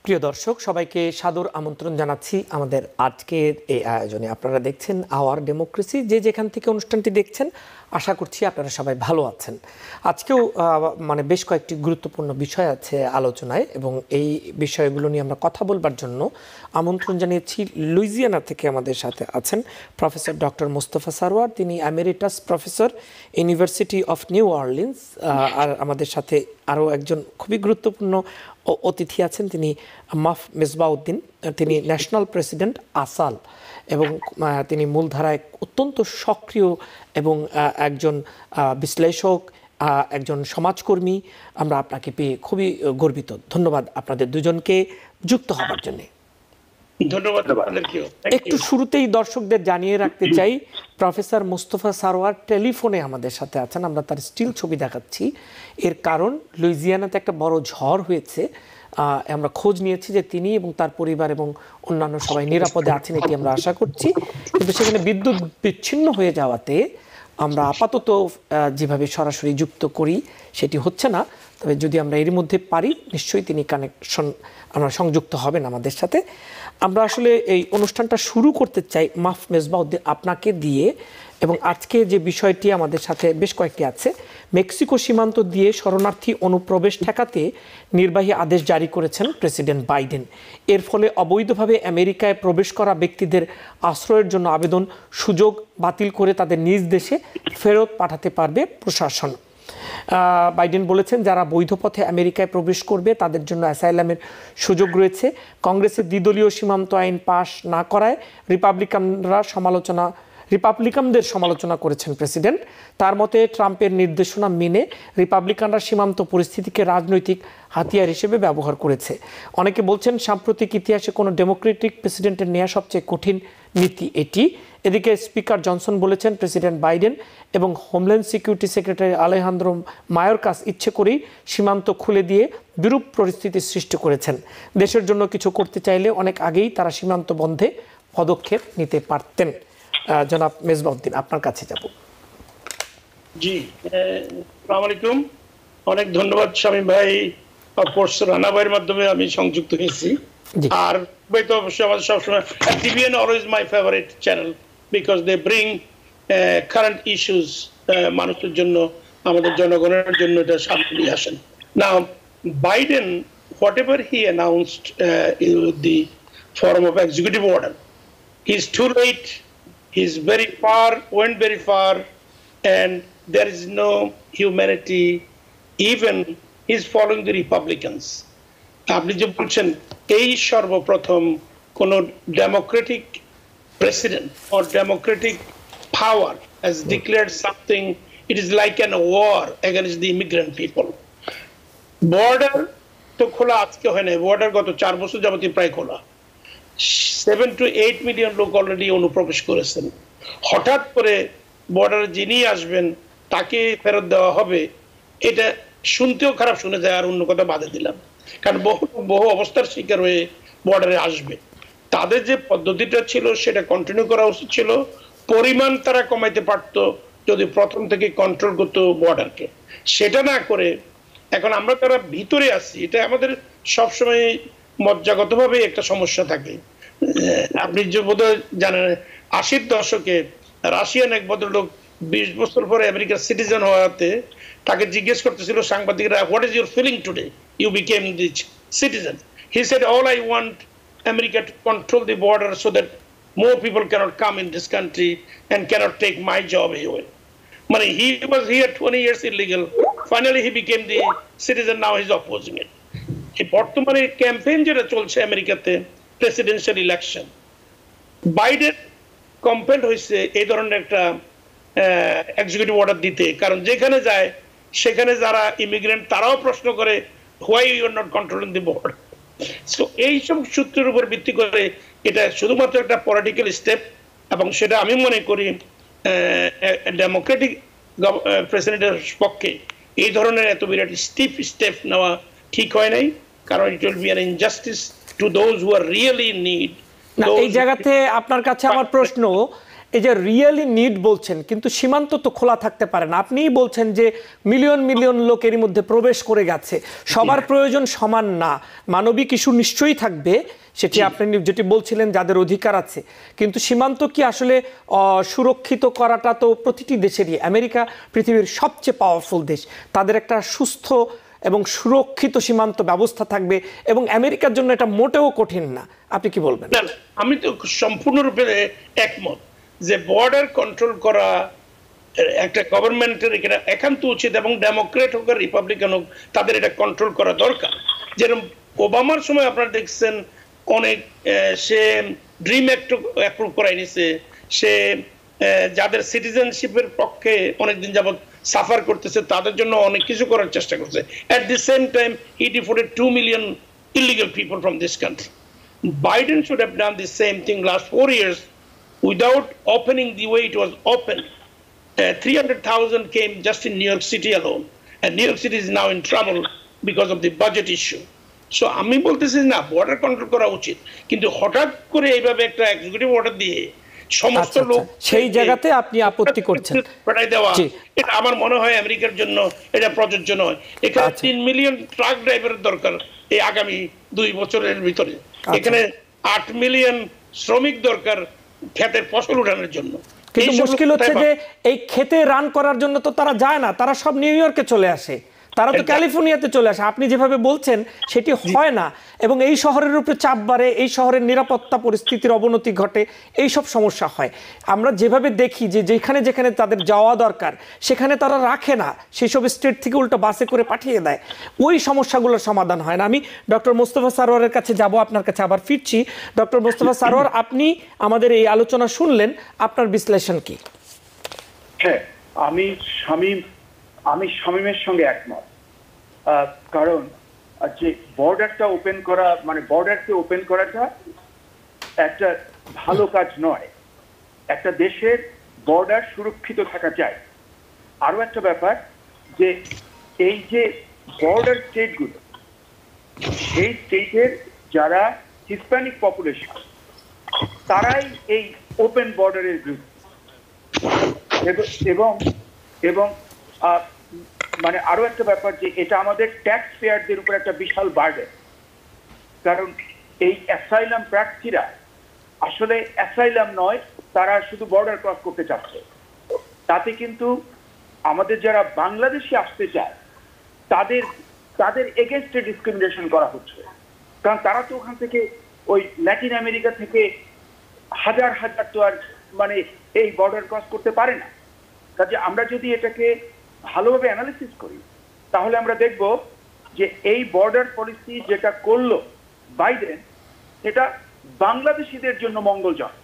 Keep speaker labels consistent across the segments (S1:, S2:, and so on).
S1: প্রিয় দর্শক সবাইকে সাদর আমন্ত্রণ জানাচ্ছি আমাদের আজকের এই আয়োজনে। আপনারা দেখছেন আওয়ার ডেমোক্রেসি, যে যেখান থেকে অনুষ্ঠানটি দেখছেন আশা করছি আপনারা সবাই ভালো আছেন। আজকেও বেশ কয়েকটি গুরুত্বপূর্ণ বিষয় আছে আলোচনায়, এবং এই বিষয়গুলো নিয়ে আমরা কথা বলবার জন্য আমন্ত্রণ জানিয়েছি। লুইজিয়ানা থেকে আমাদের সাথে আছেন প্রফেসর ডক্টর মোস্তফা সারোয়ার, তিনি emeritus professor university of New Orleans. আর আমাদের সাথে আরও একজন খুবই গুরুত্বপূর্ণ অতিথি আছেন, তিনি মাফ মেজবাউদ্দিন, তিনি ন্যাশনাল প্রেসিডেন্ট আসাল, এবং তিনি মূলধারায় অত্যন্ত সক্রিয় এবং একজন বিশ্লেষক, একজন সমাজকর্মী। আমরা আপনাকে পেয়ে খুবই গর্বিত। ধন্যবাদ আপনাদের দুজনকে যুক্ত হবার জন্য।
S2: ধন্যবাদ।
S1: একটু শুরুতেই দর্শকদের জানিয়ে রাখতে চাই, প্রফেসর মোস্তফা সারোয়ার টেলিফোনে আমাদের সাথে আছেন। আমরা তার স্টিল ছবি দেখাচ্ছি। এর কারণ লুইজিয়ানাতে একটা বড় ঝড় হয়েছে। আমরা খোঁজ নিয়েছি যে তিনি এবং তার পরিবার এবং অন্যান্য সবাই নিরাপদে আছেন, এটি আমরা আশা করছি। কিন্তু সেখানে বিদ্যুৎ বিচ্ছিন্ন হয়ে যাওয়াতে আমরা আপাতত যেভাবে সরাসরি যুক্ত করি সেটি হচ্ছে না। তবে যদি আমরা এর মধ্যে পারি নিশ্চয়ই তিনি আমরা সংযুক্ত হবেন আমাদের সাথে। আমরা আসলে এই অনুষ্ঠানটা শুরু করতে চাই মাফ মেজবাউদ্দিন আপনাকে দিয়ে, এবং আজকে যে বিষয়টি আমাদের সাথে বেশ কয়েকটি আছে। মেক্সিকো সীমান্ত দিয়ে শরণার্থী অনুপ্রবেশ ঠেকাতে নির্বাহী আদেশ জারি করেছেন প্রেসিডেন্ট বাইডেন। এর ফলে অবৈধভাবে আমেরিকায় প্রবেশ করা ব্যক্তিদের আশ্রয়ের জন্য আবেদন সুযোগ বাতিল করে তাদের নিজ দেশে ফেরত পাঠাতে পারবে প্রশাসন। বাইডেন বলেছেন, যারা বৈধ পথে আমেরিকায় প্রবেশ করবে তাদের জন্য অ্যাসাইলামের সুযোগ রয়েছে। কংগ্রেসের দ্বিদলীয় সীমান্ত আইন পাশ না করায় রিপাবলিকানদের সমালোচনা করেছেন প্রেসিডেন্ট। তার মতে ট্রাম্পের নির্দেশনা মেনে রিপাবলিকানরা সীমান্ত পরিস্থিতিকে রাজনৈতিক হাতিয়ার হিসেবে ব্যবহার করেছে। অনেকে বলছেন সাম্প্রতিক ইতিহাসে কোনো ডেমোক্রেটিক প্রেসিডেন্টের নেওয়া সবচেয়ে কঠিন নীতি এটি। এদিকে স্পিকার জনসন বলেছেন, প্রেসিডেন্ট বাইডেন এবং হোমল্যান্ড সিকিউরিটি সেক্রেটারি আলেহান্দ্রো মায়োরকাস ইচ্ছে করেই সীমান্ত খুলে দিয়ে বিরূপ পরিস্থিতির সৃষ্টি করেছেন। দেশের জন্য কিছু করতে চাইলে অনেক আগেই তারা সীমান্ত বন্ধে পদক্ষেপ নিতে পারতেন। জনাব মেজবাউদ্দিন, আপনার কাছে যাব।
S2: জি, আসসালামু আলাইকুম। অনেক ধন্যবাদ শামীম ভাই, রানা ভাইয়ের মাধ্যমে আমি সংযুক্ত হয়েছি। আর ভাই তো অবশ্যই আমাদের সবসময় TVN always my favourite channel, because they bring current issues মানুষের জন্য, আমাদের জনগণের জন্য এটা সামনে নিয়ে আসেন। Now Biden, whatever he announced in the form of executive order, he's too late. He's went very far, and there is no humanity. Even he's following the Republicans. আপনি যে বলছেন, এই সর্বপ্রথম কোন Democratic president or democratic power has declared something. It is like an war against the immigrant people. Border তো খোলা আজকে হয় না, বর্ডার গত 4 বছর যাবতীয় প্রায় খোলা। 7 to 8 মিলিয়ন লোক অলরেডি অনুপ্রবেশ করেছেন। হঠাৎ করে বর্ডারে যিনি আসবেন তাকে ফেরত দেওয়া হবে, এটা শুনতেও খারাপ শোনা যায়। আর অন্য কথা বাদে দিলাম, কারণ বহু অবস্থার শিকার হয়ে বর্ডারে আসবে। তাদের যে পদ্ধতিটা ছিল সেটা কন্টিনিউ করা উচিত ছিল। পরিমাণ তারা কমাইতে পারতো যদি প্রথম থেকে কন্ট্রোল করতো বর্ডারকে। সেটা না করে এখন আমরা তারা ভিতরে আছি, এটা আমাদের সবসময় মজ্জাগতভাবে একটা সমস্যা থাকে। আপনি যে বোধহয় জানেন, 80-র দশকে রাশিয়ান এক ভদ্রলোক 20 বছর পরে আমেরিকার সিটিজেন হওয়াতে তাকে জিজ্ঞেস করতেছিল সাংবাদিকরা, what is your feeling today you became the citizen? He said, all I want America to control the border so that more people cannot come in this country and cannot take my job away. মানে he was here 20 years illegal. Finally he became the citizen. Now he's opposing it. এই বর্তমানে campaign যেটা চলছে আমেরিকাতে, presidential election, Biden compel হয়েছে এই ধরনের একটা এক্সিকিউটিভ অর্ডার দিতে। কারণ যেখানে যায় সেখানে যারা ইমিগ্রেন্ট তারাও প্রশ্ন করে, why you are not controlling the border. So এইসব সূত্রের উপর ভিত্তি করে এটা শুধুমাত্র একটা পলিটিক্যাল স্টেপ, এবং সেটা আমি মনে করি ডেমোক্রেটিক প্রেসিডেন্টের পক্ষে এই ধরনের এত বিরাট স্টেপ নেওয়া ঠিক হয় নাই। কারণ it will be an injustice to those who are really in need.
S1: এই জায়গাতে আপনার কাছে আমার প্রশ্ন, এই যে রিয়েলি নিড বলছেন, কিন্তু সীমান্ত তো খোলা থাকতে পারে না। আপনিই বলছেন যে মিলিয়ন মিলিয়ন লোকের মধ্যে প্রবেশ করে গেছে, সবার প্রয়োজন সমান না, মানবিক ইস্যু নিশ্চয়ই থাকবে, সেটি আপনি যেটি বলছিলেন যাদের অধিকার আছে, কিন্তু সীমান্ত কি আসলে সুরক্ষিত করাটা তো প্রতিটি দেশেরই। আমেরিকা পৃথিবীর সবচেয়ে পাওয়ারফুল দেশ, তাদের একটা সুস্থ এবং সুরক্ষিত সীমান্ত ব্যবস্থা থাকবে, এবং আমেরিকার জন্য এটা মোটেও কঠিন না। আপনি কি বলবেন?
S2: না, আমি তো সম্পূর্ণরূপে একমত যে বর্ডার কন্ট্রোল করা একটা গভর্নমেন্টের এখানে একান্ত উচিত, এবং ডেমোক্রেট হোক আর রিপাবলিকান হোক তাদের এটা কন্ট্রোল করা দরকার। যেরকম ওবামার সময় আপনারা দেখছেন অনেক সে ড্রিম অ্যাক্ট অ্যাপ্রুভ করাই নিছে, সে যাদের সিটিজেনশিপের পক্ষে অনেকদিন যাবত সাফার করতেছে তাদের জন্য অনেক কিছু করার চেষ্টা করছে। At the same time he deported 2 million illegal people from this country. Biden should have done the same thing last 4 years without opening the way it was open. 300,000 came just in New York City alone, and New York City is now in trouble because of the budget issue. So আমি বলতেছি না border control করা উচিত, কিন্তু হঠাৎ করে এইভাবে একটা এক্সিকিউটিভ অর্ডার দিয়ে সমস্ত লোক
S1: সেই জায়গাতে আপনি আপত্তি করছেন
S2: পাঠাই দেওয়া, এটা আমার মনে হয় আমেরিকার জন্য এটা প্রযোজ্য নয়। এখানে 3 মিলিয়ন ট্রাক ড্রাইভারের দরকার এই আগামী 2 বছরের ভিতরে। এখানে 8 মিলিয়ন শ্রমিক দরকার ক্ষেতের ফসল উঠানোর জন্য।
S1: কিন্তু মুশকিল হচ্ছে যে এই খেতে রান করার জন্য তো তারা যায় না, তারা সব নিউ ইয়র্কে চলে আসে, তারা তো ক্যালিফোর্নিয়াতে চলে আসে। আপনি যেভাবে বলছেন সেটি হয় না, এবং এই শহরের উপরে চাপ বাড়ে, এই শহরের নিরাপত্তা পরিস্থিতির অবনতি ঘটে, এই সব সমস্যা হয়। আমরা যেভাবে দেখি যে যেখানে যেখানে তাদের যাওয়া দরকার সেখানে তারা রাখে না, সেই সব স্টেট থেকে উল্টো বাসে করে পাঠিয়ে দেয়, ওই সমস্যাগুলোর সমাধান হয় না। আমি ডক্টর মোস্তফা সারোয়ারের কাছে যাব, আপনার কাছে আবার ফিরছি। ডক্টর মোস্তফা সারোয়ার, আপনি আমাদের এই আলোচনা শুনলেন, আপনার বিশ্লেষণ কি?
S3: হ্যাঁ, আমি শামীমের সঙ্গে একমত। কারণ যে বর্ডারটা ওপেন করা, মানে বর্ডারকে ওপেন করাটা একটা ভালো কাজ নয়। একটা দেশের বর্ডার সুরক্ষিত থাকা চাই। আরো একটা ব্যাপার যে এই যে বর্ডার স্টেটগুলো, সেই স্টেটের যারা হিসপ্যানিক পপুলেশন তারাই এই ওপেন বর্ডারের বিরুদ্ধে। এবং মানে আরো একটা ব্যাপার যে এটা আমাদের ট্যাক্স পেয়ারদের উপর একটা বিশাল বার্ডেন। কারণ এই অ্যাসাইলাম প্রার্থীরা আসলে অ্যাসাইলাম নয়, তারা শুধু বর্ডার ক্রস করতে চাচ্ছে। তাতে কিন্তু আমাদের যারা বাংলাদেশি আসতে চায় তাদের এগেনস্টে ডিসক্রিমিনেশন করা হচ্ছে। কারণ তারা তো ওখান থেকে ওই ল্যাটিন আমেরিকা থেকে হাজার হাজার তো আর মানে এই বর্ডার ক্রস করতে পারে না। কাজে আমরা যদি এটাকে ভালোভাবে অ্যানালিসিস করি তাহলে আমরা দেখব যে এই বর্ডার পলিসি যেটা করলো বাইডেন, এটা বাংলাদেশিদের জন্য মঙ্গলজনক।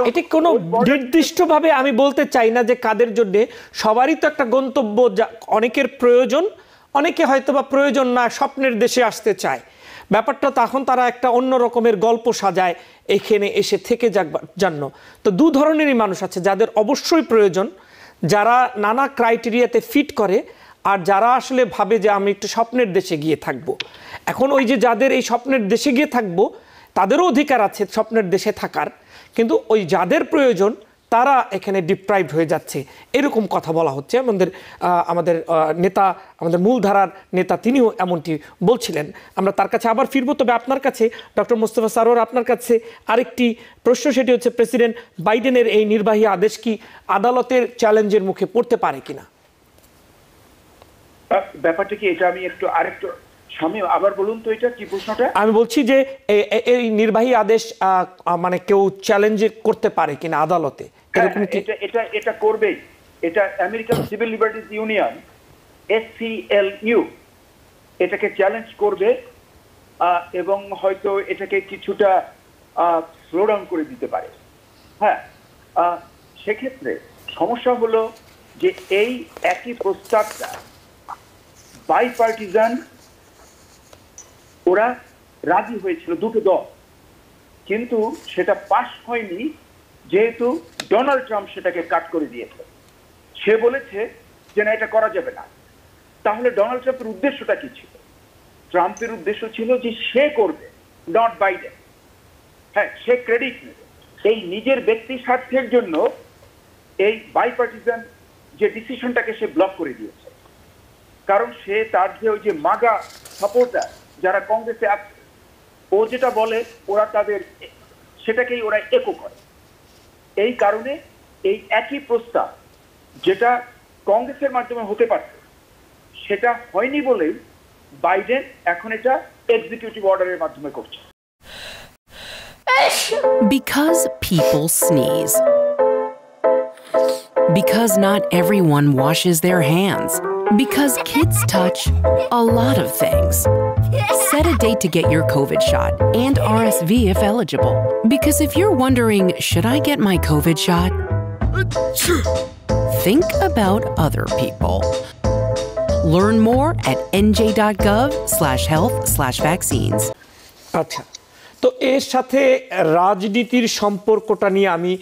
S1: এটি কোনো নির্দিষ্টভাবে আমি বলতে চাই না যে কাদের জন্য, সবারই তো একটা গন্তব্য, অনেকের প্রয়োজন, অনেকে হয়তো বা প্রয়োজন না, স্বপ্নের দেশে আসতে চায়। ব্যাপারটা তখন তারা একটা অন্য রকমের গল্প সাজায় এখানে এসে থেকে জন্য। তো দু ধরনেরই মানুষ আছে, যাদের অবশ্যই প্রয়োজন, যারা নানা ক্রাইটেরিয়াতে ফিট করে, আর যারা আসলে ভাবে যে আমি একটু স্বপ্নের দেশে গিয়ে থাকবো। এখন ওই যে যাদের এই স্বপ্নের দেশে গিয়ে থাকবো তাদেরও অধিকার আছে স্বপ্নের দেশে থাকার, কিন্তু ওই যাদের প্রয়োজন তারা এখানে ডিপ্রাইভড হয়ে যাচ্ছে, এরকম কথা বলা হচ্ছে। আমাদের নেতা, আমাদের মূলধারার নেতা, তিনিও এমনটি বলছিলেন। আমরা তার কাছে আবার ফিরবো। তবে আপনার কাছে ডক্টর মোস্তফা সারোয়ার, আপনার কাছে আরেকটি প্রশ্ন, সেটি হচ্ছে প্রেসিডেন্ট বাইডেনের এই নির্বাহী আদেশ কি আদালতের চ্যালেঞ্জের মুখে পড়তে পারে কিনা?
S3: ব্যাপারটা কি, এটা আমি আরেকটু শামীম আবার বলুন তো, এটা কি প্রশ্নটা? আমি
S1: বলছি যে এই নির্বাহী আদেশ মানে কেউ চ্যালেঞ্জ করতে পারে কিনা আদালতে?
S3: এটা করবেই। এটা American civil liberties union ACLU এটাকে চ্যালেঞ্জ করবে, এবং হয়তো এটাকে কিছুটা স্লো ডাউন করে দিতে পারে। হ্যাঁ, সেক্ষেত্রে সমস্যা হলো যে এই একই প্রস্তাবটা বাইপার্টিজান ওরা রাজি হয়েছিল, দুটো দল, কিন্তু সেটা পাস হয়নি যেহেতু ডোনাল্ড ট্রাম্প সেটাকে কাট করে দিয়েছে। সে বলেছে যে না, এটা করা যাবে না। তাহলে ডোনাল্ড ট্রাম্পের উদ্দেশ্যটা কি ছিল? ট্রাম্পের উদ্দেশ্য ছিল যে সে করবে, নট বাইডেন। হ্যাঁ, সে ক্রেডিট নেবে। এই নিজের ব্যক্তি স্বার্থের জন্য এই বাইপার্টিজান যে ডিসিশনটাকে সে ব্লক করে দিয়েছে। কারণ সে তার যে ওই যে মাগা সাপোর্টার যারা কংগ্রেসে আছে, ও যেটা বলে ওরা তাদের সেটাকেই ওরা একো করে। এই কারণে এই একই প্রস্তাব যেটা কংগ্রেসের মাধ্যমে হতে পারত সেটা হয়নি বলেই বাইডেন এখন এটা এক্সিকিউটিভ অর্ডারের মাধ্যমে করছে।
S4: Because people sneeze. Because not everyone washes their hands. Because kids touch a lot of things. Set a date to get your COVID shot and RSV if eligible. Because if you're wondering, should I get my COVID shot? Think about other people. Learn more at nj.gov/health/vaccines.
S1: আচ্ছা, তো এর সাথে রাজনীতির সম্পর্কটা নিয়ে আমি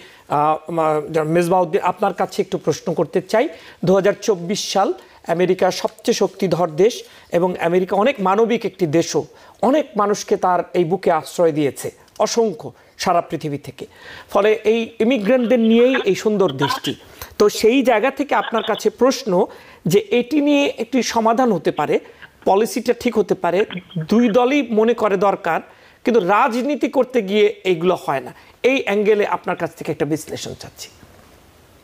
S1: মেজবাউদ্দিন আপনার কাছে একটু প্রশ্ন করতে চাই। 2024 সাল আমেরিকার সবচেয়ে শক্তিধর দেশ এবং আমেরিকা অনেক মানবিক একটি দেশও, অনেক মানুষকে তার এই বুকে আশ্রয় দিয়েছে, অসংখ্য সারা পৃথিবী থেকে। ফলে এই ইমিগ্রেন্টদের নিয়েই এই সুন্দর দেশটি। তো সেই জায়গা থেকে আপনার কাছে প্রশ্ন যে এটি নিয়ে একটি সমাধান হতে পারে, পলিসিটা ঠিক হতে পারে, দুই দলই মনে করে দরকার, কিন্তু রাজনীতি করতে গিয়ে এইগুলো হয় না। এই অ্যাঙ্গেলে আপনার কাছ থেকে একটা বিশ্লেষণ চাচ্ছি।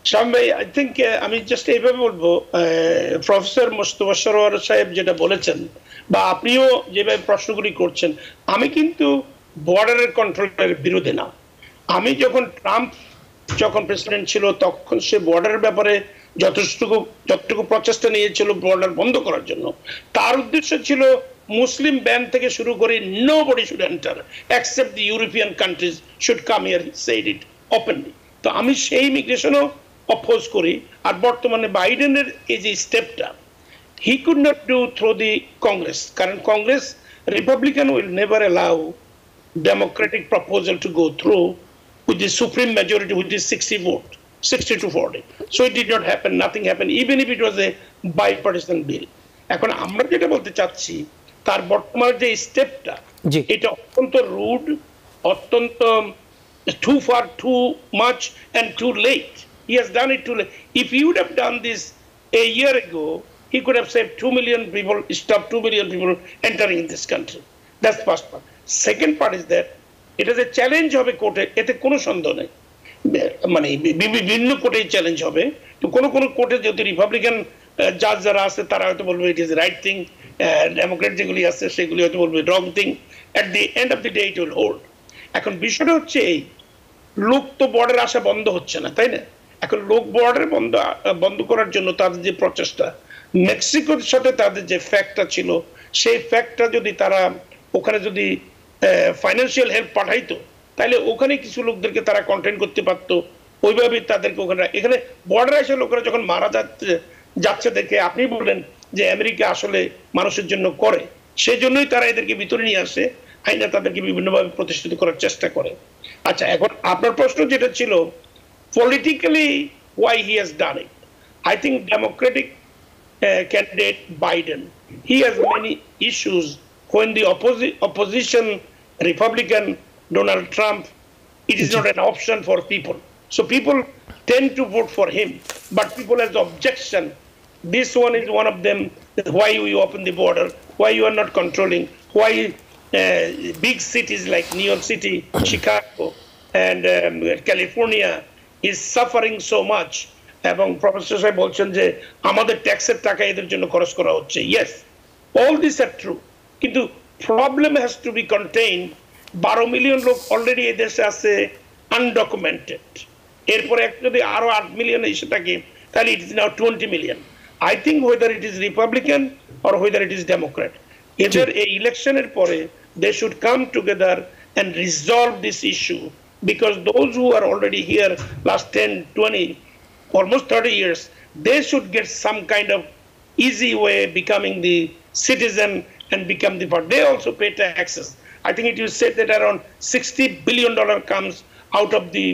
S2: শাম ভাই, আই থিঙ্ক আমি জাস্ট এইভাবে বলবো, প্রফেসর মোস্তফা সরোয়ার সাহেব যেটা বলেছেন বা আপনিও যেভাবে প্রশ্নগুলি করছেন, আমি কিন্তু বর্ডারের কন্ট্রোলের বিরোধী না। আমি ট্রাম্প যখন প্রেসিডেন্ট ছিল তখন সে বর্ডারের ব্যাপারে যতটুকু প্রচেষ্টা নিয়েছিল বর্ডার বন্ধ করার জন্য, তার উদ্দেশ্য ছিল মুসলিম ব্যান থেকে শুরু করে nobody should enter except the European countries should come here, he said it openly. তো আমি সেই ইমিগ্রেশনও অপোজ করি। আর বর্তমানে বাইডেনের এই যে স্টেপটা, he could not do through the Congress, কারণ Congress Republican will never allow democratic proposal to go through with the supreme majority, which is 60 to 40. So it did not happen, nothing happened, even if it was a bipartisan bill. এখন আমরা যেটা বলতে চাচ্ছি, তার বর্তমানে যে স্টেপটা, এটা অত্যন্ত রুড, অত্যন্ত too far, too much and too late. He has done it too late. If he would have done this a year ago, he could have saved 2 million people, stopped 2 million people entering in this country. That's the first part. Second part is that it is a challenge হবে কোর্টে, এতে কোনো সন্দেহ নেই, মানে বিভিন্ন কোর্টেই challenge হবে। তো কোনো কোর্টে যদি রিপাবলিকান জাজ যারা আছে তারা হয়তো বলবে it is right thing, Democrat যেগুলি আছে সেগুলি হয়তো বলবে রং thing. At the end of the day it will hold. এখন বিষয়টা হচ্ছে এই, লোক তো বর্ডার আসা বন্ধ হচ্ছে না, তাই না? এখন লোক বর্ডার বন্ধ করার জন্য তাদের যে প্রচেষ্টা, মেক্সিকোর সাথে তাদের যে ফ্যাক্টটা ছিল, সেই ফ্যাক্টটা যদি তারা ওখানে যদি ফাইন্যান্সিয়াল হেল্প পাঠাইতো, তাহলে ওখানে কিছু লোকদেরকে তারা কন্টেন্ট করতে পারতো, ওইভাবে তাদেরকে ওখানে। এখানে বর্ডারে এসে লোকেরা যখন মারা যাচ্ছে দেখে আপনি বললেন যে আমেরিকা আসলে মানুষের জন্য করে, সেই জন্যই তারা এদেরকে ভিতরে নিয়ে আসে, আইনা তাদেরকে বিভিন্নভাবে প্রতিষ্ঠিত করার চেষ্টা করে। আচ্ছা, এখন আপনার প্রশ্ন যেটা ছিল politically why he has done it, I think Democratic candidate Biden, he has many issues when the opposition Republican Donald Trump, it is not an option for people, so people tend to vote for him, but people has objection. This one is one of them. Why we open the border, why you are not controlling, why big cities like New York City, Chicago and California is suffering so much. এবং professor সাহেব বলছেন যে আমাদের ট্যাক্সের টাকা এদের জন্য খরচ করা হচ্ছে। Yes, all these are true, কিন্তু problem has to be contained. 12 million লোক অলরেডি এই দেশে আছে আনডকুমেন্টেড, এরপরে যদি আরো 8 মিলিয়ন এসে থাকে তাহলে it is now 20 million. I think whether it is Republican or whether it is Democrat, এদের এই ইলেকশনের পরে they should come together and resolve this issue, because those who are already here last 10, 20, almost 30 years, they should get some kind of easy way becoming the citizen and become the part. They also pay taxes. I think it is said that around $60 billion comes out of the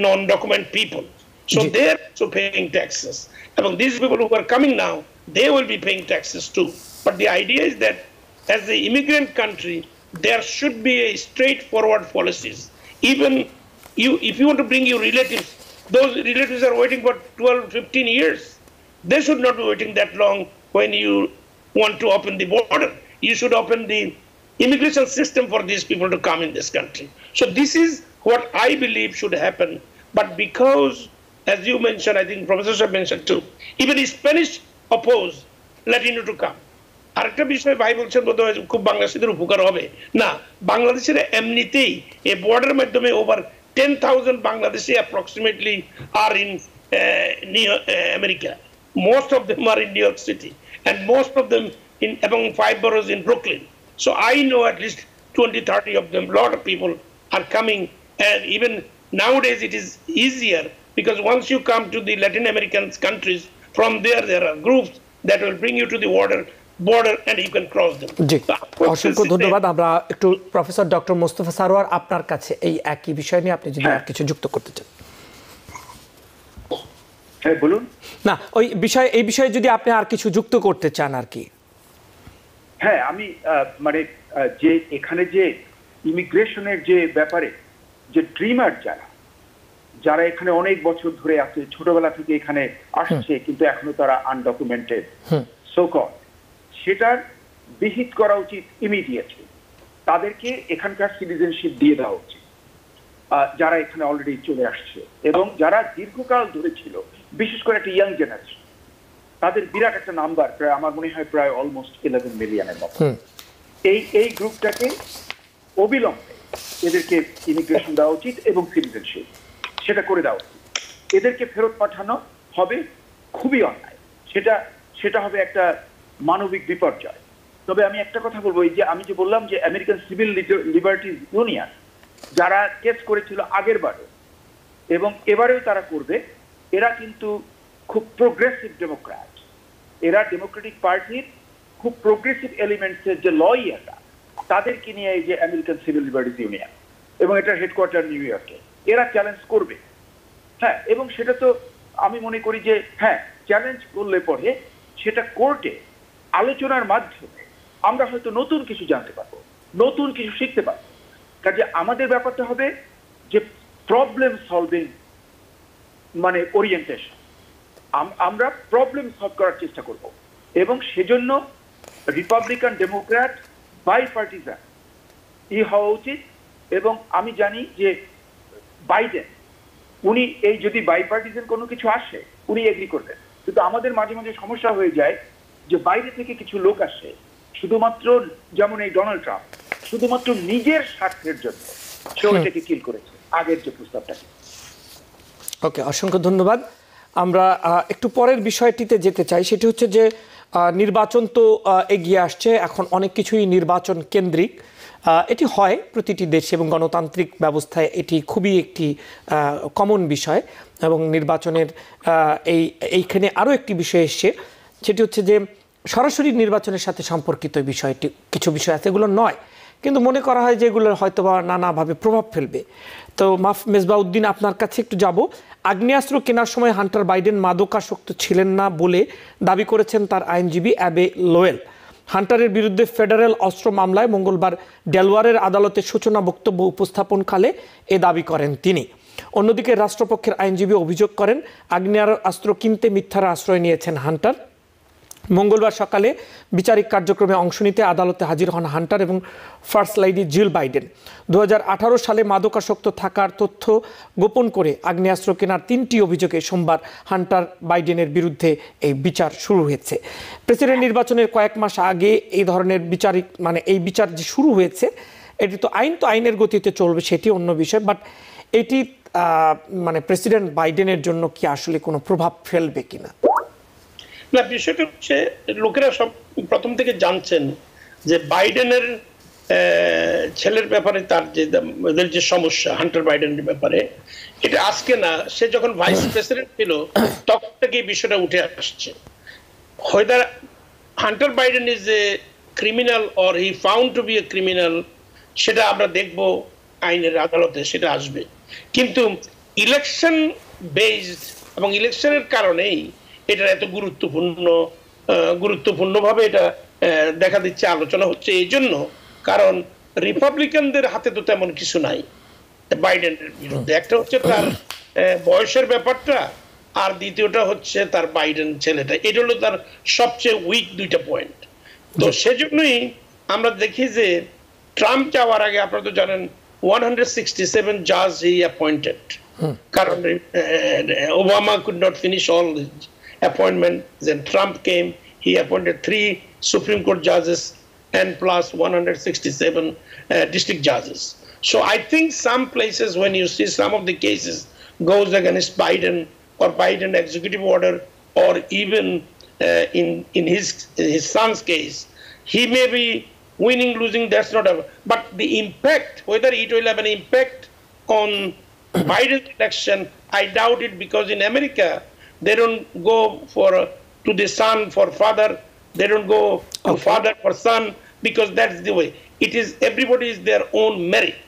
S2: non-document people. So they are also paying taxes. Among these people who are coming now, they will be paying taxes too. But the idea is that as the immigrant country, there should be a straightforward policies. Even if you want to bring your relatives, those relatives are waiting for 12-15 years. They should not be waiting that long when you want to open the border. You should open the immigration system for these people to come in this country. So this is what I believe should happen. But because, as you mentioned, I think Professor Shah mentioned too, even the Spanish oppose Latino to come. আরেকটা বিষয় ভাই বলছেন বোধহয় খুব বাংলাদেশিদের উপকার হবে না, বাংলাদেশের এমনিতেই এই বর্ডারের মাধ্যমে over 10,000 Bangladeshi approximately are in America. Most of them are in New York City, and most of them in among 5 boroughs in Brooklyn. So I know at least 20-30 of them. A lot of people are coming, and even nowadays it is easier because once you come to the Latin American countries, from there are groups that will bring you to the border and you can cross them.
S1: জি, অসংখ্য ধন্যবাদ। আমরা একটু professor doctor Mostafa Sarwar আপনার কাছে এই একই বিষয় নিয়ে আপনি যদি আর কিছু যুক্ত করতে চান।
S3: হ্যাঁ বলুন।
S1: না, এই বিষয়ে যদি আপনি আর কিছু যুক্ত করতে চান আর কি।
S3: হ্যাঁ, আমি মানে যে এখানে যে ইমিগ্রেশনের যে ব্যাপারে যে ড্রিমার যারা এখানে অনেক বছর ধরে আছে, ছোটবেলা থেকে এখানে আসছে কিন্তু এখনো তারা আনডকুমেন্টেড সো কল, সেটার বিহিত করা উচিত ইমিডিয়েটলি। তাদেরকে এখানকার সিটিজেনশিপ দিয়ে দেওয়া উচিত যারা এখানে অলরেডি চলে আসছে, এবং যারা দীর্ঘকাল ধরে ছিল, বিশেষ করে একটা ইয়াং জেনারেশন, তাদের বিরাট একটা নাম্বার, প্রায় আমার মনে হয় প্রায় অলমোস্ট 11 মিলিয়নের মতো। এই গ্রুপটাকে অবিলম্বে এদেরকে ইমিগ্রেশন দেওয়া উচিত এবং সিটিজেনশিপ সেটা করে দেওয়া উচিত। এদেরকে ফেরত পাঠানো হবে খুবই অন্যায়, সেটা হবে একটা মানবিক বিপর্যয়। তবে আমি একটা কথা বলবো, এই যে আমি যে বললাম যে আমেরিকান সিভিল লিবার্টিজ ইউনিয়ন যারা কেস করেছিল আগের বারে এবং এবারেও তারা করবে, এরা কিন্তু খুব প্রোগ্রেসিভ ডেমোক্র্যাট, এরা ডেমোক্রেটিক পার্টির খুব প্রোগ্রেসিভ এলিমেন্টসের যে লয়াররা, তাদেরকে নিয়ে এই যে আমেরিকান সিভিল লিবার্টিজ ইউনিয়ন, এবং এটার হেডকোয়ার্টার নিউ ইয়র্কে, এরা চ্যালেঞ্জ করবে। হ্যাঁ, এবং সেটা তো আমি মনে করি যে হ্যাঁ, চ্যালেঞ্জ করলে পরে সেটা কোর্টে আলোচনার মাধ্যমে আমরা হয়তো নতুন কিছু জানতে পারবো, নতুন কিছু শিখতে পারবো। কাজে আমাদের ব্যাপারটা হবে যে প্রবলেম সলভিং মানে ওরিয়েন্টেশন, আমরা প্রবলেম সলভ করার চেষ্টা করব, এবং সেজন্য রিপাবলিকান ডেমোক্র্যাট বাইপার্টিজান হওয়া উচিত। এবং আমি জানি যে বাইডেন উনি এই যদি বাইপার্টিজান কোনো কিছু আসে উনি এগ্রি করবেন, কিন্তু আমাদের মাঝে মাঝে সমস্যা হয়ে যায় যে বাইরে থেকে কিছু লোক আসে শুধুমাত্র, যেমন এই ডোনাল্ড ট্রাম্প শুধুমাত্র নিজের স্বার্থের জন্য সে ওইটাকে কিল করেছে আগের যে প্রস্তাবটাকে।
S1: ওকে, অসংখ্য ধন্যবাদ। আমরা একটু পরের বিষয়টিতে যেতে চাই, সেটি হচ্ছে যে নির্বাচন তো এগিয়ে আসছে, এখন অনেক কিছুই নির্বাচন কেন্দ্রিক। এটি হয় প্রতিটি দেশে এবং গণতান্ত্রিক ব্যবস্থায় এটি খুবই একটি কমন বিষয়। এবং নির্বাচনের এইখানে আরও একটি বিষয় এসছে, সেটি হচ্ছে যে সরাসরি নির্বাচনের সাথে সম্পর্কিত বিষয়টি, কিছু বিষয় আছে এগুলো নয়, কিন্তু মনে করা হয় যে এগুলো হয়তো বা নানাভাবে প্রভাব ফেলবে। তো মেজবাউদ্দিন, আপনার কাছে একটু যাব। আগ্নেয়াস্ত্র কেনার সময় হান্টার বাইডেন মাদকাসক্ত ছিলেন না বলে দাবি করেছেন তার আইনজীবী অ্যাবে লোয়েল। হান্টারের বিরুদ্ধে ফেডারেল অস্ত্র মামলায় মঙ্গলবার ডেলওয়ারের আদালতে সূচনা বক্তব্য উপস্থাপনকালে এ দাবি করেন তিনি। অন্যদিকে রাষ্ট্রপক্ষের আইনজীবী অভিযোগ করেন আগ্নেয়াস্ত্র কিনতে মিথ্যার আশ্রয় নিয়েছেন হান্টার। মঙ্গলবার সকালে বিচারিক কার্যক্রমে অংশ নিতে আদালতে হাজির হন হান্টার এবং ফার্স্ট লেডি জিল বাইডেন। 2018 সালে মাদকাসক্ত থাকার তথ্য গোপন করে আগ্নেয়াস্ত্র কেনার 3টি অভিযোগে সোমবার হান্টার বাইডেনের বিরুদ্ধে এই বিচার শুরু হয়েছে। প্রেসিডেন্ট নির্বাচনের কয়েক মাস আগে এই ধরনের এই বিচার যে শুরু হয়েছে, এটি তো আইনের গতিতে চলবে, সেটি অন্য বিষয়। বাট এটি প্রেসিডেন্ট বাইডেনের জন্য কি আসলে কোনো প্রভাব ফেলবে কিনা?
S2: না, বিষয়টা হচ্ছে লোকেরা সব প্রথম থেকে জানছেন যে বাইডেনের ছেলের ব্যাপারে তার যে সমস্যা হান্টার বাইডেনের ব্যাপারে, এটা আজকে না, সে যখন ভাইস প্রেসিডেন্ট ছিল তখন থেকে এই বিষয়টা উঠে আসছে। whether Hunter Biden is a criminal or he found to be a criminal, সেটা আমরা দেখব আইনের আদালতে, সেটা আসবে। কিন্তু ইলেকশন বেসড এবং ইলেকশনের কারণেই এটা এত গুরুত্বপূর্ণভাবে এটা দেখা দিচ্ছে, আলোচনা হচ্ছে এই জন্য, কারণ রিপাবলিকানদের হাতে তো তেমন কিছু নাই। বাইডেনের বিরুদ্ধে। একটা হচ্ছে তার বয়সের ব্যাপারটা, আর দ্বিতীয়টা হচ্ছে তার বাইডেন ছেলেটা। এটা হলো তার সবচেয়ে উইক দুইটা পয়েন্ট। তো সেজন্যই আমরা দেখি যে ট্রাম্প যাওয়ার আগে আপনারা তো জানেন 167 জাজ হি অ্যাপয়েন্টেড, কারণ Obama could not finish all his appointment. Then Trump came, he appointed 3 Supreme Court judges and plus 167 district judges. So I think some places when you see some of the cases goes against Biden or Biden executive order, or even in his son's case, he may be winning, losing, that's not a, but the impact, whether it will have an impact on Biden's election, I doubt it, because in America, they don't go to the son for father, they don't go to father for son, because that's the way. It is, everybody is their own merit,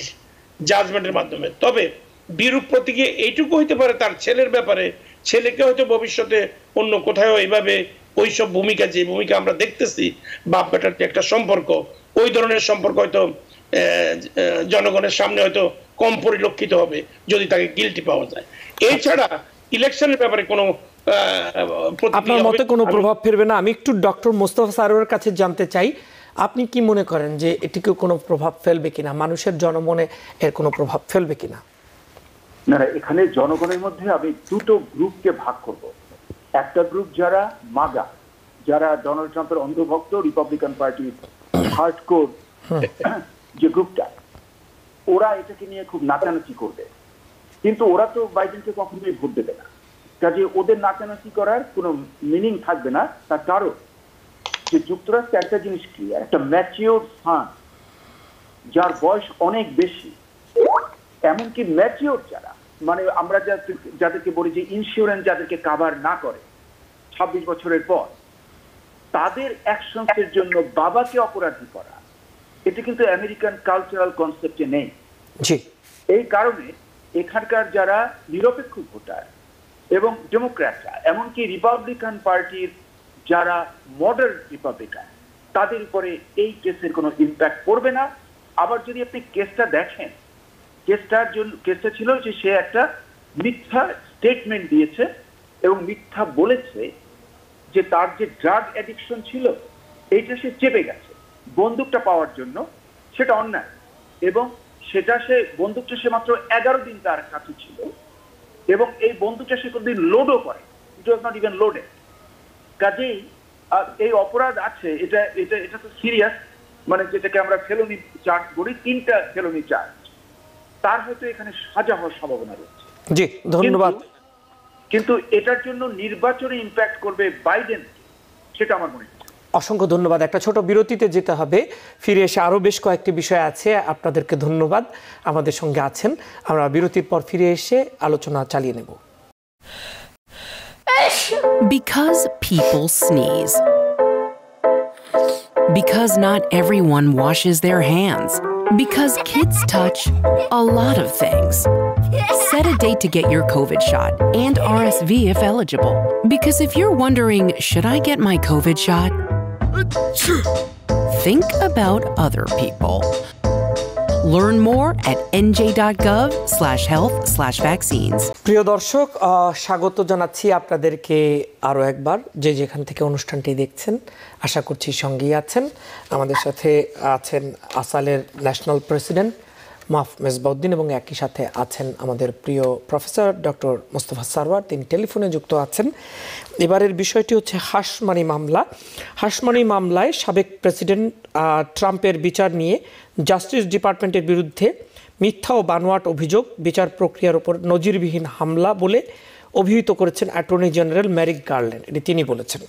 S2: জাজমেন্টের মাধ্যমে। তবে বিরূপ প্রতীকে এইটুকু হইতে পারে তার ছেলের ব্যাপারে, ছেলেকে হয়তো ভবিষ্যতে অন্য কোথাও এইভাবে ওইসব ভূমিকা, যে ভূমিকা আমরা দেখতেছি বাপ বেটার যে একটা সম্পর্ক, ওই ধরনের সম্পর্ক হয়তো জনগণের সামনে হয়তো কম পরিলক্ষিত হবে যদি তাকে গিলটি পাওয়া যায়। এছাড়া ইলেকশনের ব্যাপারে কোনো
S1: আপনার মতে কোনো প্রভাব ফেলবে না। আমি একটু ডক্টর মোস্তফা সারোয়ারের কাছে জানতে চাই, আপনি কি মনে করেন যে এটিকে কোনো প্রভাব ফেলবে কিনা, মানুষের জনমনে এর কোনো প্রভাব ফেলবে কিনা?
S3: না, এখানে জনগণের মধ্যে আমি দুটো গ্রুপকে ভাগ করব। একটা গ্রুপ যারা মাগা, যারা ডোনাল্ড ট্রাম্পের অন্ধভক্ত, রিপাবলিকান পার্টির হার্ডকোর যে গ্রুপটা, ওরা এটাকে নিয়ে খুব নাচানাচি করবে, কিন্তু ওরা তো বাইডেনকে কখনোই ভোট দেবে না। কাজে ওদের নাচানাচি করার কোনো মিনিং থাকবে না। তার কারণ যে যুক্তরাষ্ট্রে একটা জিনিস কি, একটা ম্যাচিওর সান যার বয়স অনেক বেশি, এমনকি ম্যাচিওর যারা, মানে আমরা যাদেরকে বলি যে ইন্স্যুরেন্স যাদেরকে কাভার না করে 26 বছরের পর, তাদের অ্যাকশনসের জন্য বাবাকে অপরাধী করা, এটা কিন্তু আমেরিকান কালচারাল কনসেপ্টে নেই। এই কারণে এখানকার যারা নিরপেক্ষ ভোটার এবং ডেমোক্র্যাটরা, এমনকি রিপাবলিকান পার্টির যারা মডারেট রিপাবলিকান, তাদের উপরে এই কেসের কোনো ইম্প্যাক্ট পড়বে না। আবার যদি আপনি কেসটা দেখেন, কেসটা ছিল যে সে একটা মিথ্যা স্টেটমেন্ট দিয়েছে এবং মিথ্যা বলেছে যে তার যে ড্রাগ অ্যাডিকশন ছিল এইটা সে চেপে গেছে বন্দুকটা পাওয়ার জন্য, সেটা অন্যায়। এবং সেটা বন্দুকটা সে মাত্র 11 দিন তার কাছে ছিল, এবং এই বন্দুকটা সে কোনদিন লোডও করে, ইট ওয়াজ নট ইভেন লোডেড। কাজেই এই অপরাধ আছে, এটা তো সিরিয়াস, মানে যেটাকে আমরা ফেলনি চার্জ বলি, 3টা ফেলনি চার্জ, তার হয়তো এখানে সাজা হওয়ার সম্ভাবনা রয়েছে।
S1: জি, ধন্যবাদ।
S3: কিন্তু এটার জন্য নির্বাচনে ইম্প্যাক্ট করবে বাইডেন, সেটা আমার মনে হয়।
S1: অসংখ্য ধন্যবাদ। একটা ছোট বিরতিতে যেতে হবে, ফিরে এসে আরো বেশ কয়েকটি বিষয় আছে। আপনাদেরকে ধন্যবাদ আমাদের সঙ্গে আছেন। আমরা বিরতির পর ফিরে এসে আলোচনা চালিয়ে নেব।
S4: Because people sneeze. Because not everyone washes their hands. Because kids touch a lot of things. Set a date to get your COVID shot and RSV if eligible. Because if you're wondering, should I get my COVID shot? Think about other people. Learn more at nj.gov/health/vaccines.
S1: প্রিয় দর্শক, স্বাগত জানাচ্ছি আপনাদেরকে আরও একবার, যে যেখান থেকে অনুষ্ঠানটি দেখছেন। আশা করছি সঙ্গেই আছেন। আমাদের সাথে আছেন আসালের ন্যাশনাল প্রেসিডেন্ট মাহফুজ মেজবাউদ্দিন, এবং একই সাথে আছেন আমাদের প্রিয় প্রফেসর ডক্টর মোস্তফা সারওয়ার, তিনি টেলিফোনে যুক্ত আছেন। এবারের বিষয়টি হচ্ছে হাশমানি মামলা। হাশমানি মামলায় সাবেক প্রেসিডেন্ট ট্রাম্পের বিচার নিয়ে জাস্টিস ডিপার্টমেন্টের বিরুদ্ধে মিথ্যা ও বানোয়াট অভিযোগ, বিচার প্রক্রিয়ার উপর নজিরবিহীন হামলা বলে অভিহিত করেছেন অ্যাটর্নি জেনারেল ম্যারিক গারল্যান্ড। এটি তিনি বলেছেন।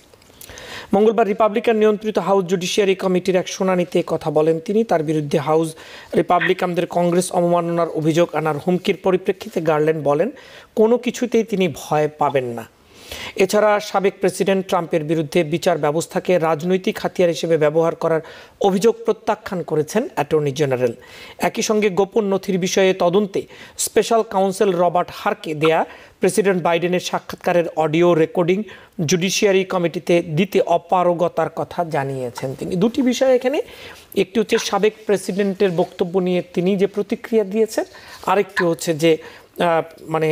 S1: মঙ্গলবার রিপাবলিকান নিয়ন্ত্রিত হাউস জুডিশিয়ারি কমিটির এক শুনানিতে কথা বলেন তিনি। তার বিরুদ্ধে হাউস রিপাবলিকানদের কংগ্রেস অবমাননার অভিযোগ আনার হুমকির পরিপ্রেক্ষিতে গারল্যান্ড বলেন, কোনো কিছুতেই তিনি ভয় পাবেন না। এছাড়া সাবেক প্রেসিডেন্ট ট্রাম্পের বিরুদ্ধে বিচার ব্যবস্থাকে রাজনৈতিক হাতিয়ার হিসেবে ব্যবহার করার অভিযোগ প্রত্যাখ্যান করেছেন অ্যাটর্নি জেনারেল। একই সঙ্গে গোপন নথির বিষয়ে তদন্তে স্পেশাল কাউন্সিল রবার্ট হারকে দেয়া প্রেসিডেন্ট বাইডেনের সাক্ষাৎকারের অডিও রেকর্ডিং জুডিশিয়ারি কমিটিতে দিতে অপারগতার কথা জানিয়েছেন তিনি। দুটি বিষয় এখানে, একটি হচ্ছে সাবেক প্রেসিডেন্টের বক্তব্য নিয়ে তিনি যে প্রতিক্রিয়া দিয়েছেন, আরেকটি হচ্ছে যে মানে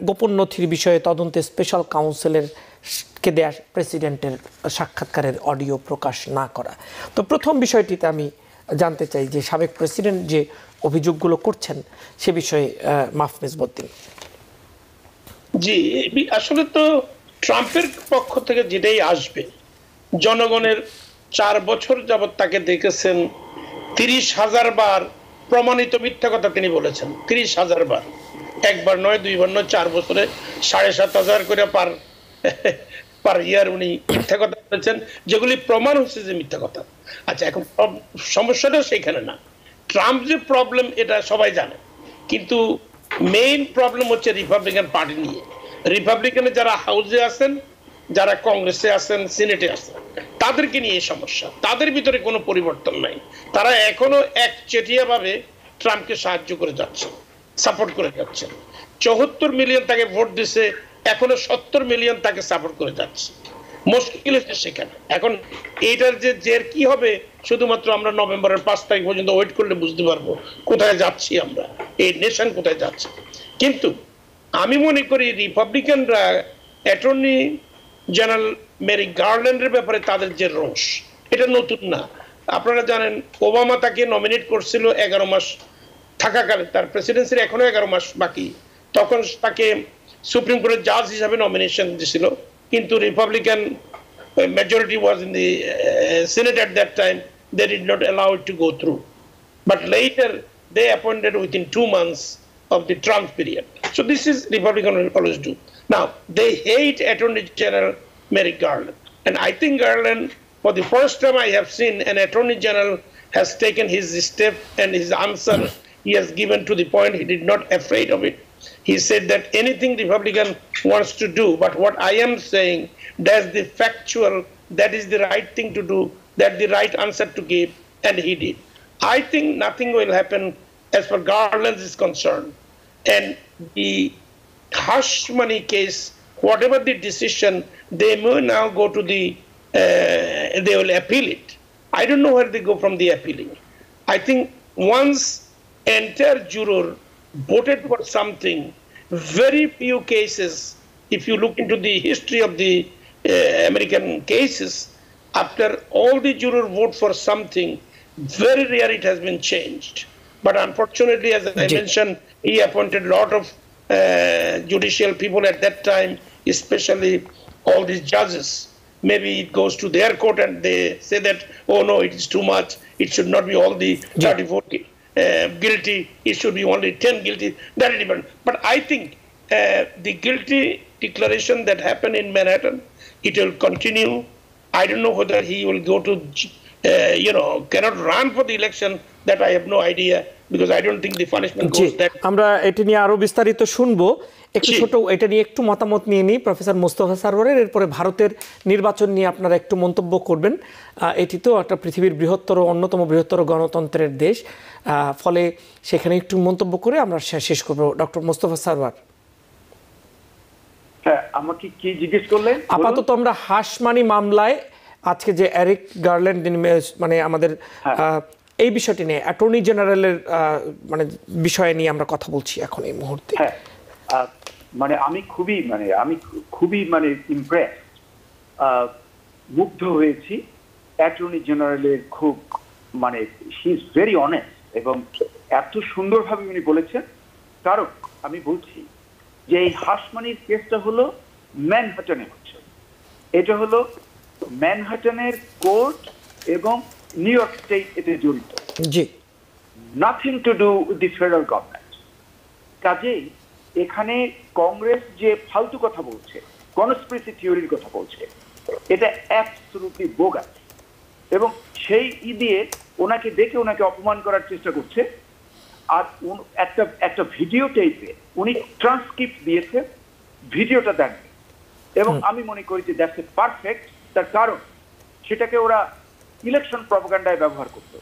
S1: গোপন নথির বিষয়ে তদন্তে স্পেশাল কাউন্সিলের কে দেয়া প্রেসিডেন্টের সাক্ষাৎকারের অডিও প্রকাশ না করা। তো প্রথম বিষয়টিতে আমি জানতে চাই যে সাবেক প্রেসিডেন্ট যে অভিযোগগুলো করছেন সে বিষয়ে মাহফুজ উদ্দিন।
S2: জি, আসলে তো ট্রাম্পের পক্ষ থেকে যেটাই আসবে, জনগণের 4 বছর যাবৎ তাকে দেখেছেন 30,000 বার প্রমাণিত মিথ্যা কথা তিনি বলেছেন। 30,000 বার, একবার নয়, দুইবার নয়, 4 বছরে 7,500 করে পার ইয়ার উনি মিথ্যা কথা বলেছেন, যেগুলি প্রমাণ হচ্ছে যে মিথ্যা কথা। আচ্ছা, এখন সমস্যাটা সেখানে না। ট্রাম্প যে প্রবলেম এটা সবাই জানে, কিন্তু মেইন প্রবলেম হচ্ছে রিপাবলিকান পার্টি নিয়ে। রিপাবলিকানে যারা হাউসে আছেন, যারা কংগ্রেসে আছেন, সিনেটে আছেন, তাদেরকে নিয়ে সমস্যা। তাদের ভিতরে কোনো পরিবর্তন নাই। তারা এখনো একচেটিয়া ভাবে ট্রাম্পকে সাহায্য করে যাচ্ছে, সাপোর্ট করে যাচ্ছে। 74 মিলিয়ন তাকে ভোট দিছে, এখনো 70 মিলিয়ন তাকে সাপোর্ট করে যাচ্ছে। মুশকিল হচ্ছে সেখানে। এখন এইটার যে জের কি হবে, শুধুমাত্র আমরা নভেম্বরের 5 তারিখ পর্যন্ত ওয়েট করলে বুঝতে পারবো কোথায় যাচ্ছি আমরা, এই নেশন কোথায় যাচ্ছে। কিন্তু আমি মনে করি রিপাবলিকানরা অ্যাটর্নি জেনারেল মেরিক গার্ল্যান্ডের ব্যাপারে তাদের যে রোষ, এটা নতুন না। আপনারা জানেন ওবামা তাকে নমিনেট করছিল 11 মাস থাকাকালে, তার প্রেসিডেন্সির এখনো 11 মাস বাকি, তখন তাকে সুপ্রিম কোর্টের জাজ হিসাবে নমিনেশন দিয়েছিল, কিন্তু Republican majority was in the Senate at that time. They did not allow it to go through. But later, they appointed within 2 months of the Trump period. So this is Republican will always do. Now, they hate Attorney General Merrick Garland. And I think Garland, for the first time I have seen, an Attorney General has taken his step and his answer he has given to the point he did not afraid of it. He said that anything Republican wants to do, but what I am saying, that's the factual, that is the right thing to do, that's the right answer to give, and he did. I think nothing will happen as far as Garland is concerned. And the hush money case, whatever the decision, they may now go to the, they will appeal it. I don't know where they go from the appealing. I think once entire juror voted for something, very few cases, if you look into the history of the American cases, after all the juror vote for something, very rare it has been changed. But unfortunately, as I mentioned, he appointed a lot of judicial people at that time, especially all these judges. Maybe it goes to their court and they say that, oh no, it is too much, it should not be all the 34 guilty, it should be only 10 guilty, that is different. But I think the guilty declaration that happened in Manhattan, it will continue. I don't know whether he will go to, cannot run for the election, that I have no idea, because I don't think the punishment goes that.
S1: আমরা এটা নিয়ে আরো বিস্তারিত শুনবো। একটু ছোট এটা নিয়ে একটু মতামত নিয়ে নিই প্রফেসর মোস্তফা সারওয়ারের, এরপরে ভারতের নির্বাচন নিয়ে আপনারা একটু মন্তব্য করবেন। এটি তো একটা পৃথিবীর অন্যতম বৃহত্তর গণতন্ত্রের দেশ, ফলে সেখানে একটু মন্তব্য করে আমরা শেষ করব। ডক্টর মোস্তফা সারওয়ার,
S3: আমাকে কি জিজ্ঞেস করলেন?
S1: আপাতত আমরা হাসমানি মামলায় আজকে যে এরিক গার্ল্যান্ড মানে আমাদের এই বিষয়টি নিয়ে অ্যাটর্নি জেনারেলের মানে বিষয় নিয়ে আমরা কথা বলছি এখন এই মুহূর্তে।
S3: মানে আমি খুবই ইমপ্রেস, মুগ্ধ হয়েছি অ্যাটর্নি জেনারেলের। খুব হি ইজ ভেরি অনেস্ট এবং এত সুন্দরভাবে উনি বলেছেন। কারণ আমি বলছি যে এই হাসমানির কেসটা হলো ম্যানহাটনে হচ্ছে, এটা হলো ম্যানহাটনের কোর্ট এবং নিউ ইয়র্ক স্টেট এতে জড়িত, nothing to do with the federal government. কাজেই এখানে কংগ্রেস যে ফালতু কথা বলছে, কনস্পিরেসি থিওরির কথা বলছে, এটা অ্যাবসলিউটলি বোগাস। এবং সেই দিয়ে ওনাকে দেখে ওনাকে অপমান করার চেষ্টা করছে। আর একটা ভিডিও টেপে উনি ট্রান্সক্রিপ্ট দিয়েছে, ভিডিওটা দেখবেন। এবং আমি মনে করি যে দ্যাটস এ পারফেক্ট। তার কারণ সেটাকে ওরা ইলেকশন প্রপাগান্ডায় ব্যবহার করত।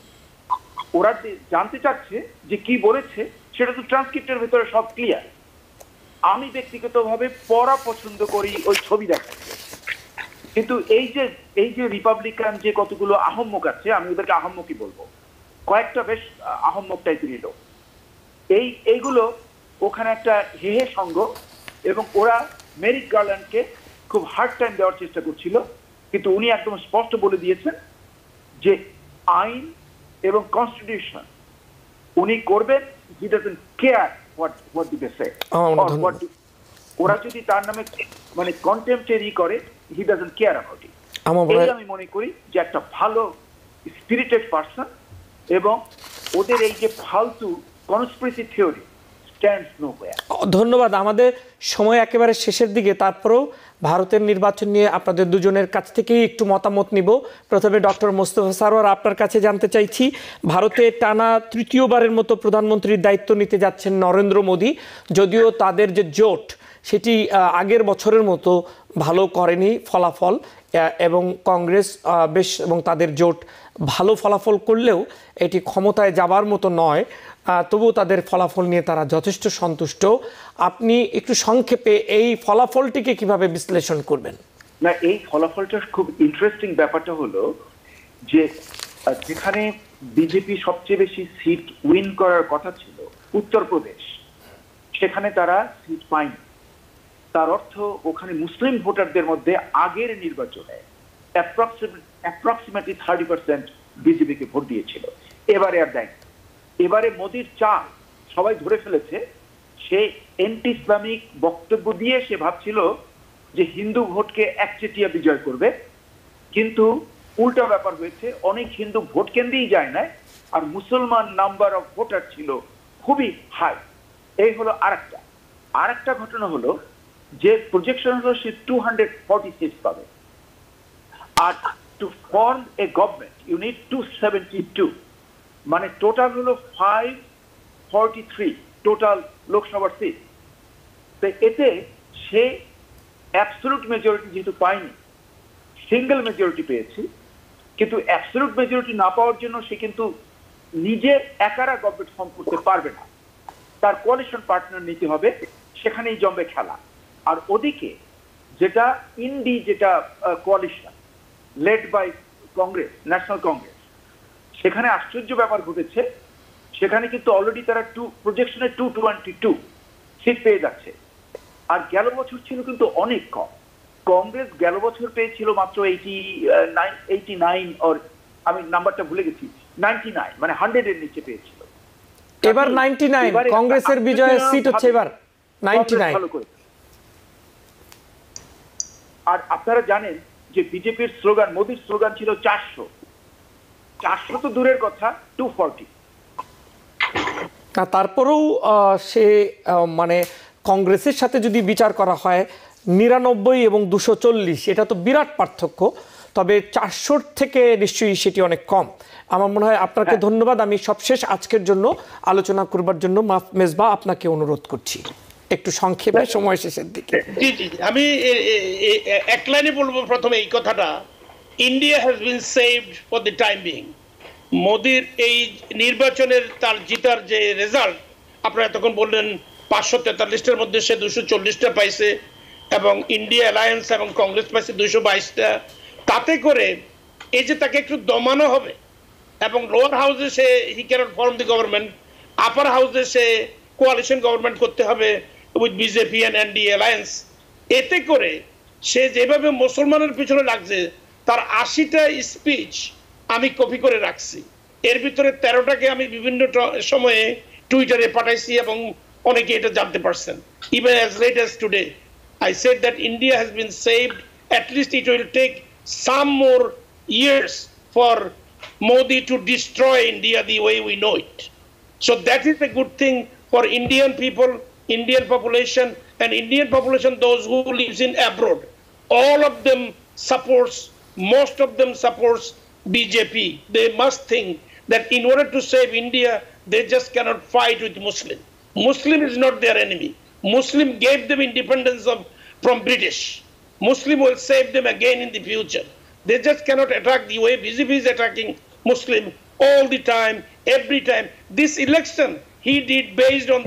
S3: ওরা জানতে চাচ্ছে যে কি বলেছে সেটা তো ট্রান্সক্রিপ্টের ভিতরে সব ক্লিয়ার। আমি ব্যক্তিগতভাবে পড়া পছন্দ করি ওই ছবি দেখাচ্ছে। কিন্তু এই যে রিপাবলিকান যে কতগুলো আহম্মক আছে, আমি ওদেরকে আহম্মকই বলবো, কয়েকটা বেশ আহম্মক টাইপের লোক, এইগুলো ওখানে একটা হেহে সঙ্গ, এবং ওরা মেরিক গার্ল্যান্ডকে খুব হার্ড টাইম দেওয়ার চেষ্টা করছিল। কিন্তু উনি একদম স্পষ্ট বলে দিয়েছেন যে আইন এবং কনস্টিটিউশন উনি করবেন, he doesn't care what do they say. ওরা যদি তার নামে মানে কন্টেম্পটারি করে, he doesn't care about it. আমি মনে করি যে একটা ভালো স্পিরিটেড পারসন, এবং ওদের এই যে ফালতু কনস্পিরেসি থিওরি স্ট্যান্ডস নোহোয়্যার।
S1: ধন্যবাদ। আমাদের সময় একেবারে শেষের দিকে, তারপরেও ভারতের নির্বাচন নিয়ে আপনাদের দুজনের কাছ থেকেই একটু মতামত নিব। প্রথমে ডক্টর মোস্তফা সারোয়ার, আপনার কাছে জানতে চাইছি, ভারতে টানা তৃতীয়বারের মতো প্রধানমন্ত্রীর দায়িত্ব নিতে যাচ্ছেন নরেন্দ্র মোদী। যদিও তাদের যে জোট সেটি আগের বছরের মতো ভালো করেনি ফলাফল, এবং কংগ্রেস বেশ এবং তাদের জোট ভালো ফলাফল করলেও এটি ক্ষমতায় যাবার মতো নয়, তবুও তাদের ফলাফল নিয়ে তারা যথেষ্ট সন্তুষ্ট। আপনি একটু সংক্ষেপে এই ফলাফলটিকে কিভাবে বিশ্লেষণ করবেন?
S3: না, এই ফলাফলটা খুব ইন্টারেস্টিং। ব্যাপারটা হলো যে যেখানে বিজেপি সবচেয়ে বেশি সিট উইন করার কথা ছিল, উত্তরপ্রদেশ, সেখানে তারা সিট পায়নি। তার অর্থ ওখানে মুসলিম ভোটারদের মধ্যে আগের নির্বাচনে অ্যাপ্রক্সিমেটলি 30% বিজেপিকে ভোট দিয়েছিল। এবারে আর দেয়। এবারে মোদির চাল সবাই ধরে ফেলেছে। সে এন্টি ইসলামিক বক্তব্য দিয়ে সে ভাবছিল যে হিন্দু ভোটকে একচেটিয়া বিজয় করবে, কিন্তু উল্টা ব্যাপার হয়েছে। অনেক হিন্দু ভোট কেন্দ্রেই যায় না, আর মুসলমান নাম্বার অফ ভোটার ছিল খুবই হাই। এই হলো আরেকটা ঘটনা হলো যে প্রজেকশন হলো সে 240 সিট পাবে, আর to form a government you need 272, মানে টোটাল হলো 543 টোটাল লোকসভার সিট। তো এতে সে অ্যাবসলিউট মেজরিটি যেহেতু পায়নি, সিঙ্গেল মেজরিটি পেয়েছে, কিন্তু অ্যাবসলিউট মেজরিটি না পাওয়ার জন্য সে কিন্তু নিজে একারা গভর্নমেন্ট ফর্ম করতে পারবে না, তার কোয়ালিশন পার্টনার নিতে হবে। সেখানেই জমবে খেলা। আর ওদিকে যেটা যেটা coalition led by Congress, National Congress, সেখানে আশ্চর্য ব্যাপার ঘটেছে। সেখানে কিন্তু অলরেডি তারা প্রজেকশনে 222 সিট পেয়ে যাচ্ছে, আর গেল বছর ছিল কিন্তু অনেক কম। কংগ্রেস গেল বছর পেয়েছিল মাত্র 89, ওর আমি নাম্বারটা ভুলে গেছি, 99, মানে 100 এর নিচে পেয়েছিল।
S1: এবার 99 কংগ্রেসের বিজয়ের সিট হচ্ছে এবার 99।
S3: আর আপনারা জানেন যে বিজেপির স্লোগান, মোদির স্লোগান ছিল 400 তো দূরের কথা, 240।
S1: তারপরেও সে মানে কংগ্রেসের সাথে যদি বিচার করা হয় 99 এবং 240, এটা তো বিরাট পার্থক্য। তবে 400 থেকে নিশ্চয়ই সেটি অনেক কম। আমার মনে হয় আপনাকে ধন্যবাদ। আমি সবশেষ আজকের জন্য আলোচনা করবার জন্য মেজবা আপনাকে অনুরোধ করছি একটু সংক্ষেপে, সময় শেষের দিকে।
S2: জি জি, আমি এক লাইনে বলবো প্রথমে এই কথাটা, India has been saved for the time being. মোদির এই নির্বাচনের তার জিতার যে রেজাল্ট, আপনারা তখন বললেন 543টার মধ্যে সে 240টা পাইছে, এবং ইন্ডিয়া অ্যালায়েন্স এবং কংগ্রেস পাইছে 222টা। তাতে করে এই যে তাকে একটু দমানো হবে, এবং লোয়ার হাউসে সে হি ক্যানট ফর্ম দি গভর্নমেন্ট, আপার হাউসে সে কোয়ালিশন গভর্নমেন্ট করতে হবে with BJP and NDA alliance. এতে করে সে যেভাবে মুসলমানের পিছনে লাগছে, তার 80টা স্পিচ আমি কপি করে রাখছি। এর ভিতরে 13টাকে আমি বিভিন্ন সময়ে টুইটারে পাঠাইছি, এবং অনেকে এটা জানতে পারছেন। Even as late as today, I said that India has been saved. At least it will take some more years for Modi to destroy India the way we know it. So that is a good thing for Indian people, Indian population, and Indian population, those who lives in abroad. All of them supports, most of them supports BJP. They must think that in order to save India, they just cannot fight with Muslim. Muslim is not their enemy. Muslim gave them independence from British. Muslim will save them again in the future. They just cannot attack the way BJP is attacking Muslim all the time, every time. This election he did based on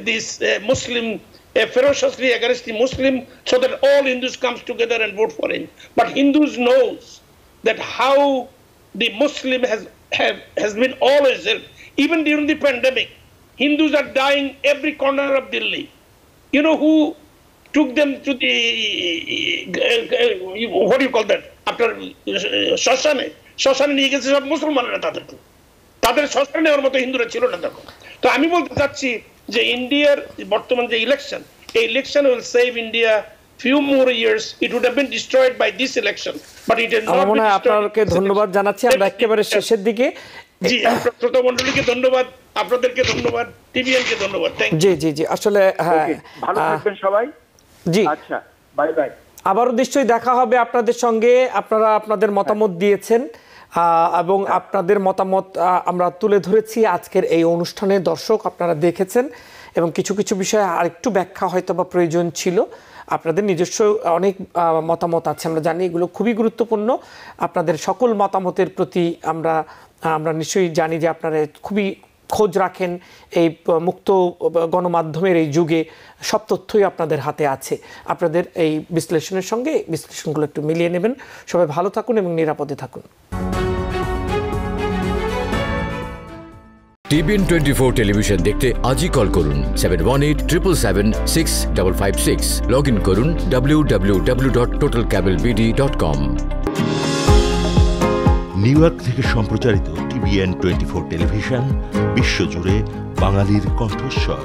S2: this Muslim ferociously against the Muslim, so that all Hindus comes together and vote for him. But Hindus knows that how the Muslim has been always helped. Even during the pandemic, Hindus are dying every corner of Delhi. You know who took them to the what do you call that? After শ্মশানে নিয়ে গেছে সব মুসলমানরা, তাদের শ্মশানে নেওয়ার মতো হিন্দুরা ছিল না তখন। তো আমি বলতে চাচ্ছি যে ইন্ডিয়ার বর্তমান যে ইলেকশন, এই election will save India few more years. It would have been destroyed by this election, but it has not been destroyed. আপনাকে
S1: ধন্যবাদ জানাচ্ছি, আমরা একেবারে শেষের দিকে।
S2: জি, শ্রোতা মণ্ডলীকে ধন্যবাদ, আপনাদেরকে ধন্যবাদ, টিভিএন কে ধন্যবাদ। Thank you.
S1: জি জি জি, আসলে হ্যাঁ,
S3: ভালো থাকবেন সবাই।
S1: জি,
S3: আচ্ছা, বাই বাই।
S1: আবারও নিশ্চয়ই দেখা হবে আপনাদের সঙ্গে। আপনারা আপনাদের মতামত দিয়েছেন এবং আপনাদের মতামত আমরা তুলে ধরেছি আজকের এই অনুষ্ঠানে। দর্শক আপনারা দেখেছেন এবং কিছু কিছু বিষয়ে আরেকটু ব্যাখ্যা হয়তো বা প্রয়োজন ছিল। আপনাদের নিজস্ব অনেক মতামত আছে, আমরা জানি এগুলো খুবই গুরুত্বপূর্ণ। আপনাদের সকল মতামতের প্রতি আমরা নিশ্চয়ই জানি যে আপনারা খুবই খোঁজ রাখেন। এই মুক্ত গণমাধ্যমের এই যুগে সব তথ্যই আপনাদের হাতে আছে। আপনাদের এই বিশ্লেষণের সঙ্গে বিশ্লেষণগুলো একটু মিলিয়ে নেবেন। সবাই ভালো থাকুন এবং নিরাপদে থাকুন।
S5: টিভিএন 24 টেলিভিশন দেখতে আজই কল করুন 7187776556। লগ ইন করুন www.totalcablebd.com।
S6: নিউ ইয়র্ক থেকে সম্প্রচারিত টিভিএন 24 টেলিভিশন বিশ্বজুড়ে বাঙালির কণ্ঠস্বর।